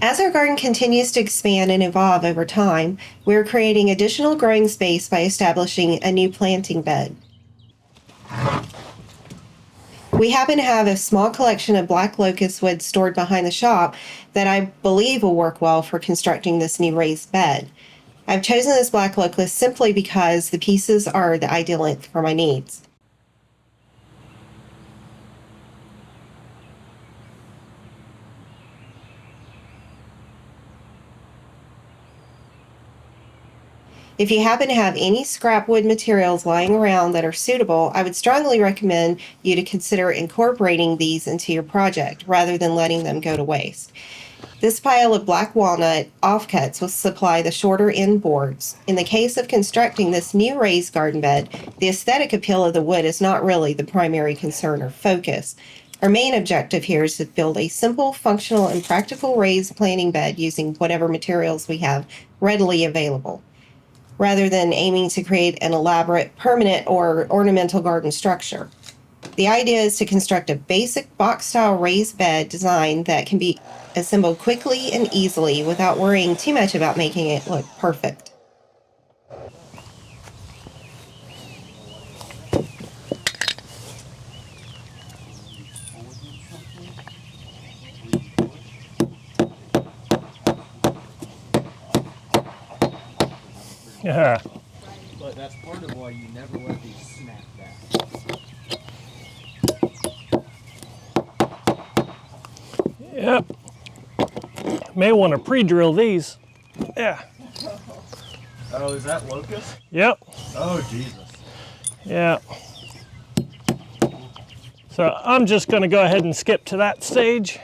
As our garden continues to expand and evolve over time, we're creating additional growing space by establishing a new planting bed. We happen to have a small collection of black locust wood stored behind the shop that I believe will work well for constructing this new raised bed. I've chosen this black locust simply because the pieces are the ideal length for my needs. If you happen to have any scrap wood materials lying around that are suitable, I would strongly recommend you to consider incorporating these into your project rather than letting them go to waste. This pile of black walnut offcuts will supply the shorter end boards. In the case of constructing this new raised garden bed, the aesthetic appeal of the wood is not really the primary concern or focus. Our main objective here is to build a simple, functional, and practical raised planting bed using whatever materials we have readily available, rather than aiming to create an elaborate, permanent, or ornamental garden structure. The idea is to construct a basic box-style raised bed design that can be assembled quickly and easily without worrying too much about making it look perfect. Yeah. But that's part of why you never let these snap back. Yep. May want to pre-drill these. Yeah. Oh, is that locust? Yep. Oh, Jesus. Yeah. So I'm just going to go ahead and skip to that stage.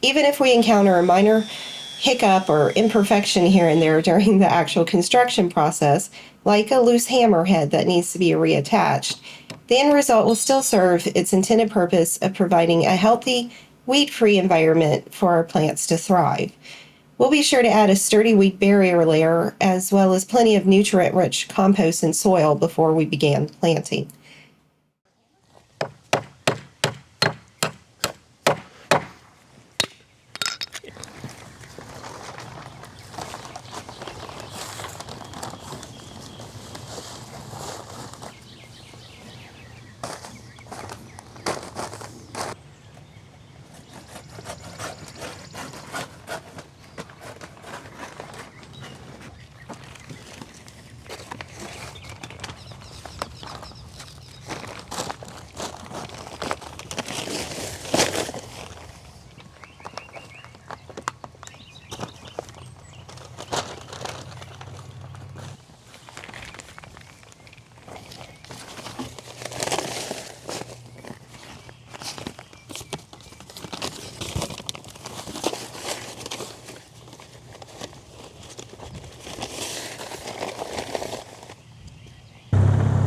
Even if we encounter a minor hiccup or imperfection here and there during the actual construction process, like a loose hammer head that needs to be reattached, the end result will still serve its intended purpose of providing a healthy, weed-free environment for our plants to thrive. We'll be sure to add a sturdy weed barrier layer as well as plenty of nutrient-rich compost and soil before we begin planting.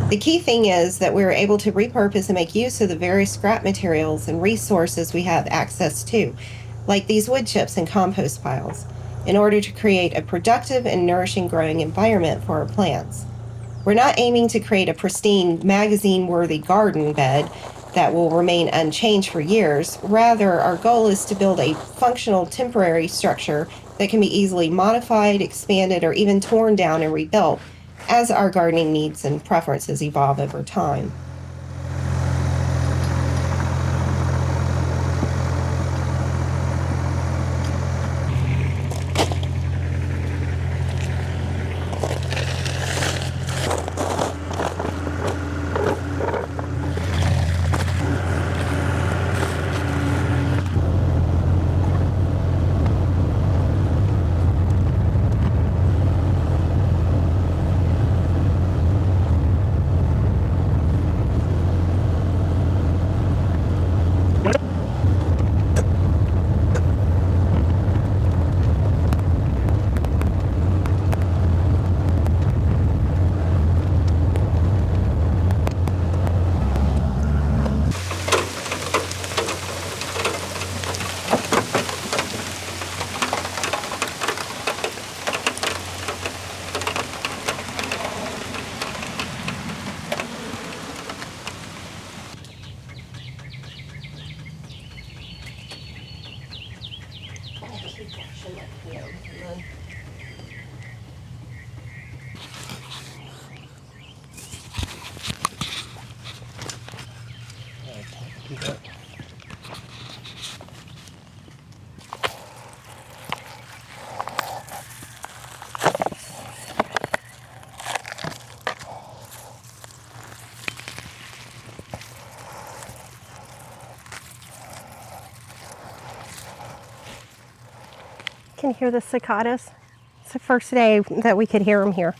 The key thing is that we're able to repurpose and make use of the various scrap materials and resources we have access to, like these wood chips and compost piles, in order to create a productive and nourishing growing environment for our plants. We're not aiming to create a pristine, magazine-worthy garden bed that will remain unchanged for years. Rather, our goal is to build a functional temporary structure that can be easily modified, expanded, or even torn down and rebuilt as our gardening needs and preferences evolve over time. can hear the cicadas. It's the first day that we could hear them here.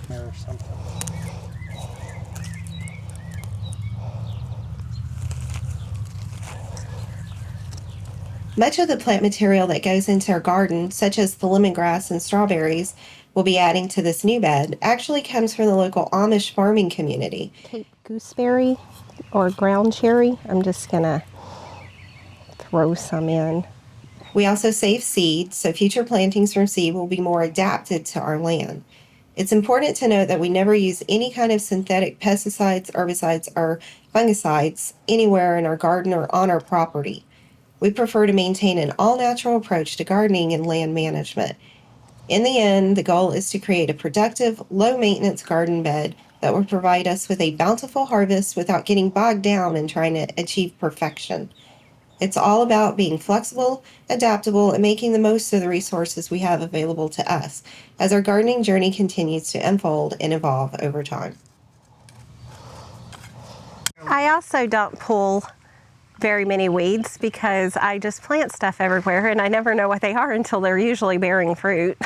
Or something. Much of the plant material that goes into our garden, such as the lemongrass and strawberries we'll be adding to this new bed, actually comes from the local Amish farming community. Cape gooseberry or ground cherry. I'm just gonna throw some in. We also save seed, so future plantings from seed will be more adapted to our land. It's important to note that we never use any kind of synthetic pesticides, herbicides, or fungicides anywhere in our garden or on our property. We prefer to maintain an all-natural approach to gardening and land management. In the end, the goal is to create a productive, low-maintenance garden bed that will provide us with a bountiful harvest without getting bogged down in trying to achieve perfection. It's all about being flexible, adaptable, and making the most of the resources we have available to us as our gardening journey continues to unfold and evolve over time. I also don't pull very many weeds because I just plant stuff everywhere and I never know what they are until they're usually bearing fruit.